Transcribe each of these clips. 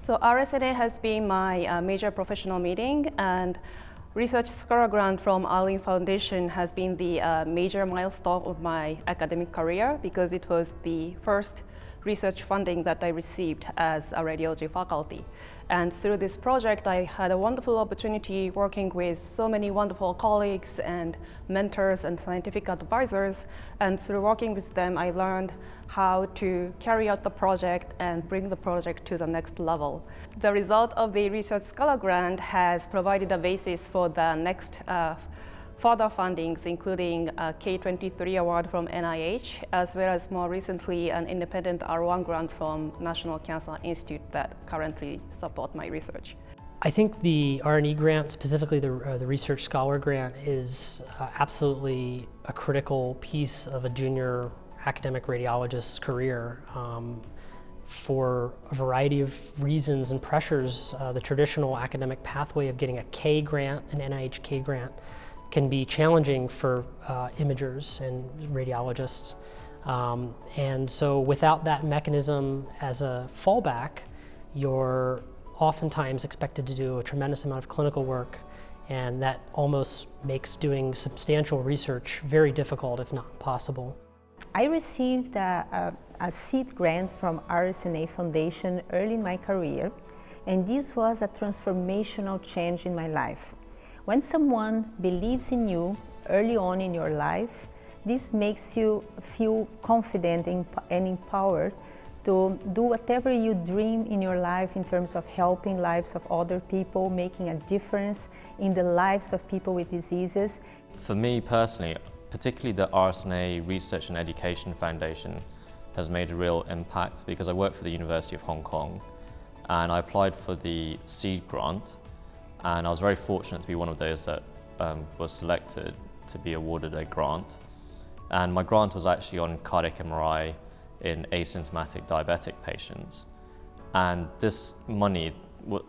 So RSNA has been my major professional meeting, and Research Scholar Grant from Arlene Foundation has been the major milestone of my academic career because it was the first research funding that I received as a radiology faculty. And through this project, I had a wonderful opportunity working with so many wonderful colleagues and mentors and scientific advisors. And through working with them, I learned how to carry out the project and bring the project to the next level. The result of the Research Scholar Grant has provided a basis for the next further fundings, including a K23 award from NIH, as well as more recently an independent R1 grant from National Cancer Institute that currently support my research. I think the R&E grant, specifically the Research Scholar Grant, is absolutely a critical piece of a junior academic radiologist's career. For a variety of reasons and pressures, the traditional academic pathway of getting a K grant, an NIH K grant, can be challenging for imagers and radiologists. And so without that mechanism as a fallback, you're oftentimes expected to do a tremendous amount of clinical work, and that almost makes doing substantial research very difficult, if not impossible. I received a seed grant from RSNA Foundation early in my career, and this was a transformational change in my life. When someone believes in you early on in your life, this makes you feel confident and empowered to do whatever you dream in your life in terms of helping lives of other people, making a difference in the lives of people with diseases. For me personally, particularly the RSNA Research and Education Foundation has made a real impact because I work for the University of Hong Kong and I applied for the seed grant. And I was very fortunate to be one of those that was selected to be awarded a grant. And my grant was actually on cardiac MRI in asymptomatic diabetic patients. And this money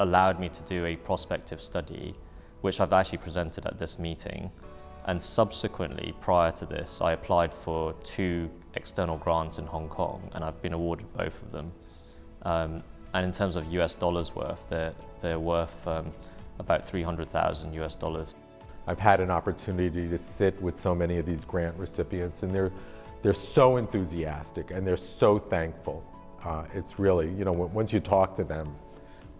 allowed me to do a prospective study, which I've actually presented at this meeting. And subsequently, prior to this, I applied for 2 external grants in Hong Kong, and I've been awarded both of them. And in terms of US dollars worth, they're worth about $300,000 US. I've had an opportunity to sit with so many of these grant recipients, and they're so enthusiastic and they're so thankful. It's really, once you talk to them,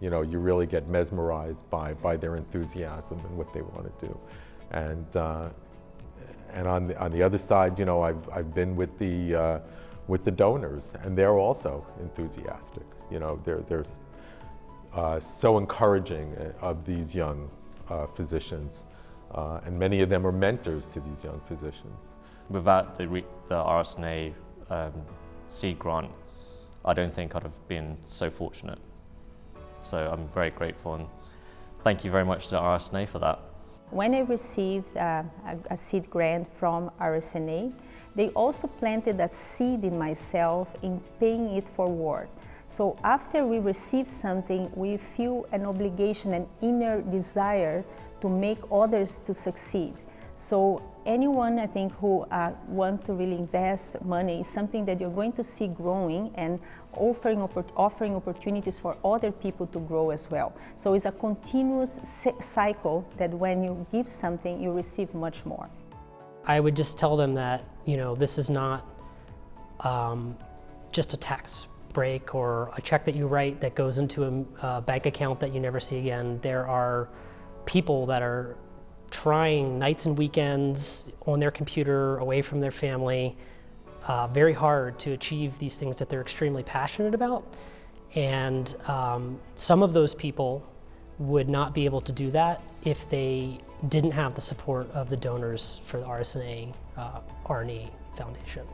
you really get mesmerized by their enthusiasm and what they want to do. And on the other side, I've been with the donors, and they're also enthusiastic. They're so encouraging of these young physicians, and many of them are mentors to these young physicians. Without the RSNA seed grant, I don't think I'd have been so fortunate. So I'm very grateful, and thank you very much to RSNA for that. When I received a seed grant from RSNA, they also planted a seed in myself in paying it forward. So after we receive something, we feel an obligation, an inner desire to make others to succeed. So anyone, I think, who want to really invest money is something that you're going to see growing and offering opportunities for other people to grow as well. So it's a continuous cycle that when you give something, you receive much more. I would just tell them that, this is not just a tax break or a check that you write that goes into a bank account that you never see again. There are people that are trying nights and weekends on their computer, away from their family, very hard to achieve these things that they're extremely passionate about. And some of those people would not be able to do that if they didn't have the support of the donors for the RSNA R&E Foundation.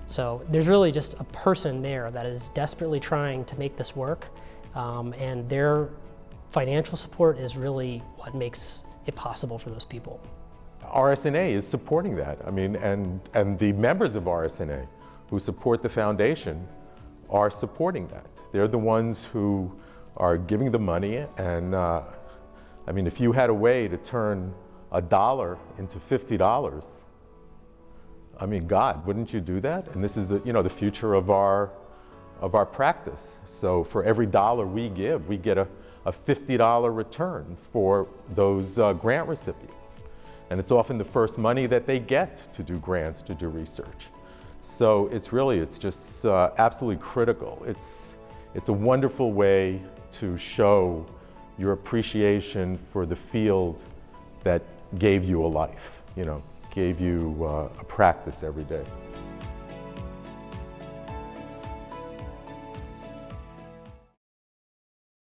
So there's really just a person there that is desperately trying to make this work, and their financial support is really what makes it possible for those people. RSNA is supporting that. And the members of RSNA who support the foundation are supporting that. They're the ones who are giving the money, and if you had a way to turn $1 into $50, God, wouldn't you do that? And this is the future of our of our practice. So for every dollar we give, we get a $50 return for those grant recipients. And it's often the first money that they get to do grants, to do research. So it's just absolutely critical. It's a wonderful way to show your appreciation for the field that gave you a life, gave you a practice every day.